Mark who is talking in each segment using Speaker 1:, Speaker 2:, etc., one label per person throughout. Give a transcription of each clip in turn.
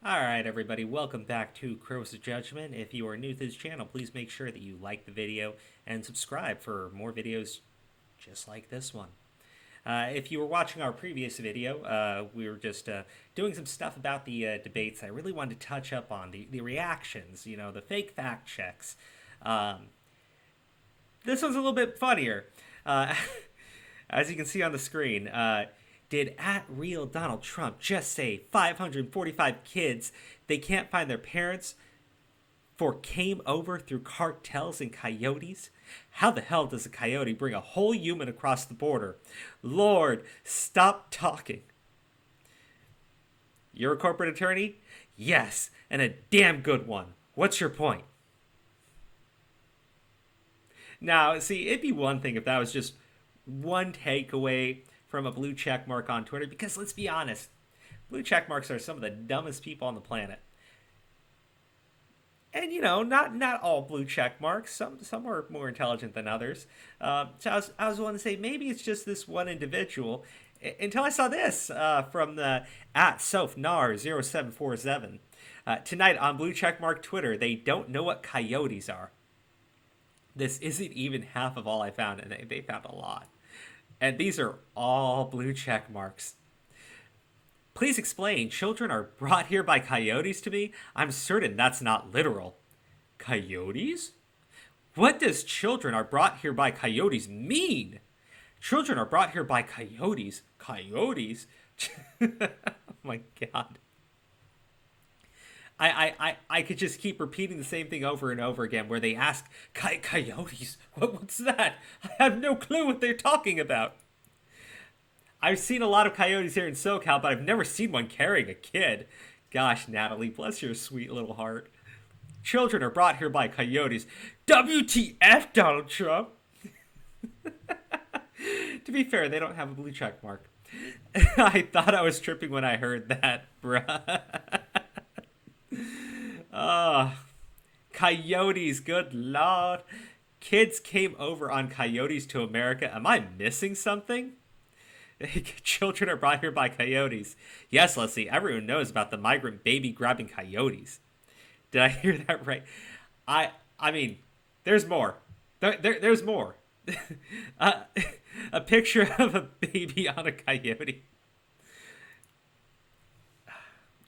Speaker 1: Alright everybody, welcome back to CLUELESS Judgement. If you are new to this channel, please make sure that you like the video and subscribe for more videos just like this one. If you were watching our previous video, we were just doing some stuff about the debates I really wanted to touch up on, the reactions, the fake fact checks. This one's a little bit funnier. Uh, as you can see on the screen, did at real Donald Trump just say 545 kids they can't find their parents for came over through cartels and coyotes? How the hell does a coyote bring a whole human across the border? Lord, stop talking. You're a corporate attorney? Yes, and a damn good one. What's your point? Now, see, it'd be one thing if that was just one takeaway from a blue check mark on Twitter, because let's be honest, blue check marks are some of the dumbest people on the planet. And not all blue check marks. Some are more intelligent than others. So I was wanting to say maybe it's just this one individual. Until I saw this from the at Sofnar0747. Tonight on blue check mark Twitter, they don't know what coyotes are. This isn't even half of all I found, and they found a lot. And these are all blue check marks. Please explain. Children are brought here by coyotes to me? I'm certain that's not literal. Coyotes? What does children are brought here by coyotes mean? Children are brought here by coyotes. Coyotes? Oh my god. I could just keep repeating the same thing over and over again where they ask, coyotes? What's that? I have no clue what they're talking about. I've seen a lot of coyotes here in SoCal, but I've never seen one carrying a kid. Gosh, Natalie, bless your sweet little heart. Children are brought here by coyotes. WTF, Donald Trump? To be fair, they don't have a blue check mark. I thought I was tripping when I heard that, bruh. Coyotes, good lord. Kids came over on coyotes to America. Am I missing something? Children are brought here by coyotes. Yes, Leslie, everyone knows about the migrant baby grabbing coyotes. Did I hear that right? I mean, there's more. There's more. uh, a picture of a baby on a coyote.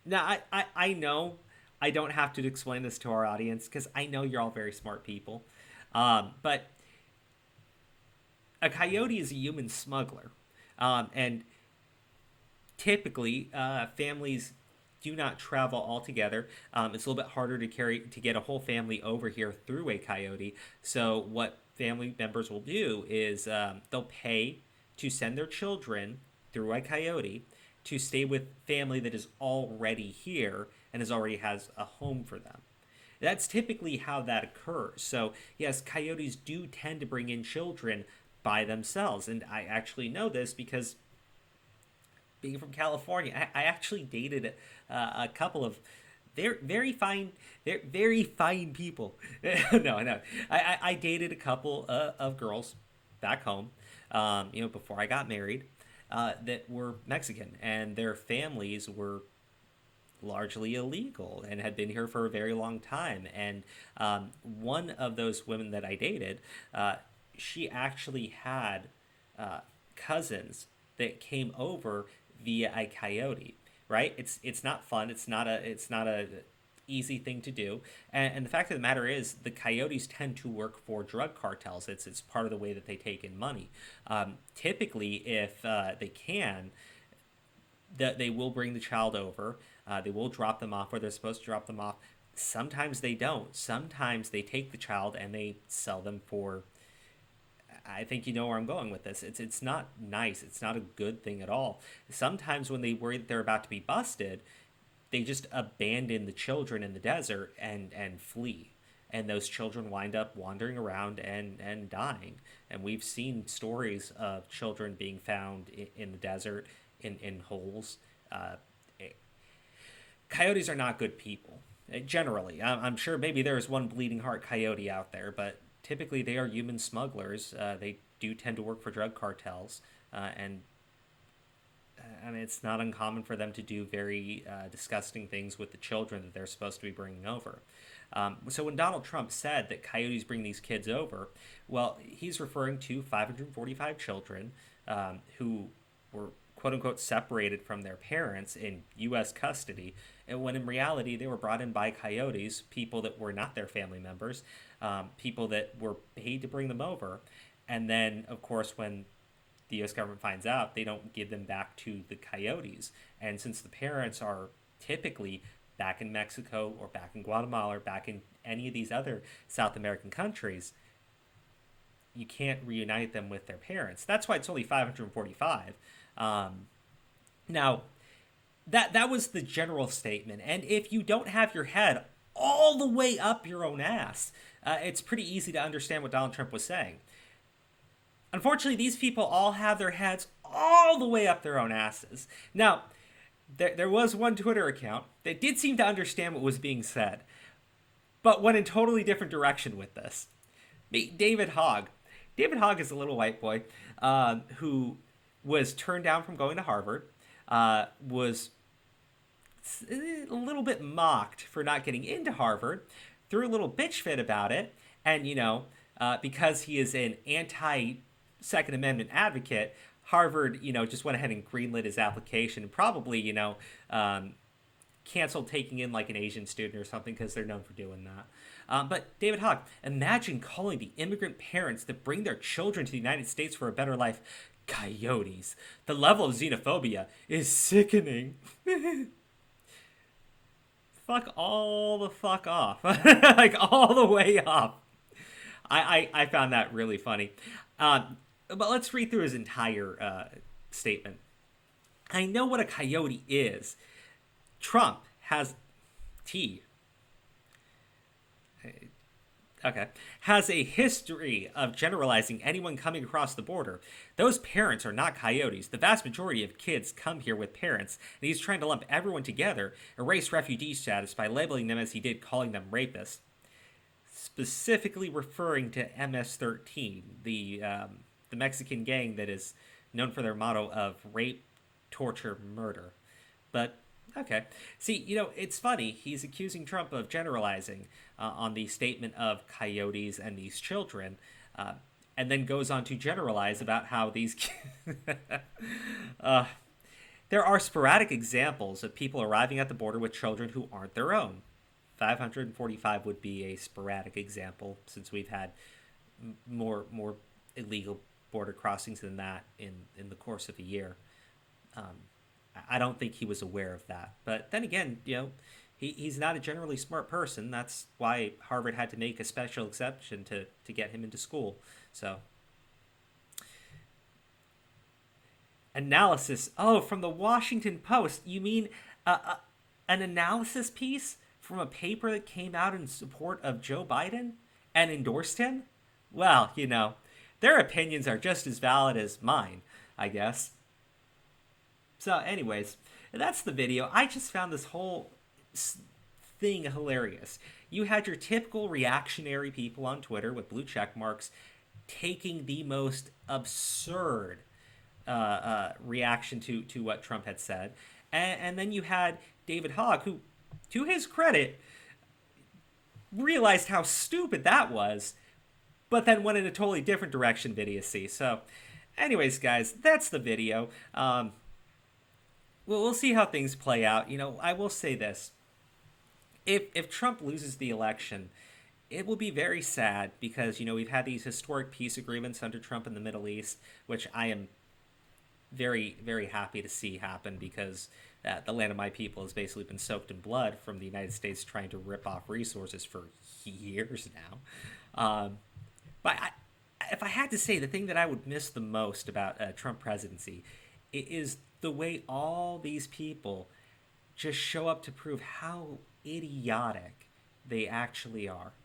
Speaker 1: Now, I know I don't have to explain this to our audience because I know you're all very smart people. But a coyote is a human smuggler. And typically, families do not travel all together. It's a little bit harder to get a whole family over here through a coyote. So what family members will do is they'll pay to send their children through a coyote to stay with family that is already here and already has a home for them. That's typically how that occurs. So yes, coyotes do tend to bring in children by themselves. And I actually know this because being from California, I actually dated a couple of very fine people. No. I dated a couple of girls back home, before I got married, that were Mexican, and their families were largely illegal and had been here for a very long time. And one of those women that I dated, she actually had cousins that came over via a coyote. Right? It's not fun. It's not a easy thing to do. And the fact of the matter is, the coyotes tend to work for drug cartels. It's part of the way that they take in money. Typically, if they can, they will bring the child over. They will drop them off where they're supposed to drop them off. Sometimes they don't. Sometimes they take the child and they sell them for, I think you know where I'm going with this. It's not nice. It's not a good thing at all. Sometimes when they worry that they're about to be busted, they just abandon the children in the desert and flee. And those children wind up wandering around and dying. And we've seen stories of children being found in the desert, in holes. Coyotes are not good people, generally. I'm sure maybe there is one bleeding heart coyote out there, but typically they are human smugglers. They do tend to work for drug cartels, and I mean, it's not uncommon for them to do very disgusting things with the children that they're supposed to be bringing over. So when Donald Trump said that coyotes bring these kids over, well, he's referring to 545 children who were quote unquote separated from their parents in U.S. custody, and when in reality they were brought in by coyotes, people that were not their family members, people that were paid to bring them over. And then, of course, when the U.S. government finds out, they don't give them back to the coyotes. And since the parents are typically back in Mexico or back in Guatemala or back in any of these other South American countries, you can't reunite them with their parents. That's why it's only 545. Now, that was the general statement. And if you don't have your head all the way up your own ass, it's pretty easy to understand what Donald Trump was saying. Unfortunately, these people all have their heads all the way up their own asses. Now, there was one Twitter account that did seem to understand what was being said, but went in totally different direction with this. David Hogg. David Hogg is a little white boy who was turned down from going to Harvard, was a little bit mocked for not getting into Harvard, threw a little bitch fit about it, and, because he is an anti Second Amendment advocate, Harvard, just went ahead and greenlit his application and probably, canceled taking in like an Asian student or something because they're known for doing that. But David Hogg, imagine calling the immigrant parents that bring their children to the United States for a better life coyotes. The level of xenophobia is sickening. Fuck all the fuck off. Like all the way off. I found that really funny. But let's read through his entire statement. I know what a coyote is. Trump has has a history of generalizing anyone coming across the border. Those parents are not coyotes. The vast majority of kids come here with parents, and he's trying to lump everyone together, erase refugee status by labeling them as he did, calling them rapists. Specifically referring to MS-13, the Mexican gang that is known for their motto of rape, torture, murder. But okay. See, it's funny. He's accusing Trump of generalizing on the statement of coyotes and these children, and then goes on to generalize about how these there are sporadic examples of people arriving at the border with children who aren't their own. 545 would be a sporadic example, since we've had more illegal border crossings than that in the course of a year. I don't think he was aware of that. But then again, he's not a generally smart person. That's why Harvard had to make a special exception to get him into school. So, analysis. Oh, from the Washington Post. You mean an analysis piece from a paper that came out in support of Joe Biden and endorsed him? Well, their opinions are just as valid as mine, I guess. So anyways, that's the video. I just found this whole thing hilarious. You had your typical reactionary people on Twitter with blue check marks taking the most absurd reaction to what Trump had said. And then you had David Hogg, who, to his credit, realized how stupid that was, but then went in a totally different direction, idiocy. So anyways, guys, that's the video. We'll see how things play out. I will say this. If Trump loses the election, it will be very sad because, we've had these historic peace agreements under Trump in the Middle East, which I am very, very happy to see happen because the land of my people has basically been soaked in blood from the United States trying to rip off resources for years now. But if I had to say, the thing that I would miss the most about Trump presidency is the way all these people just show up to prove how idiotic they actually are.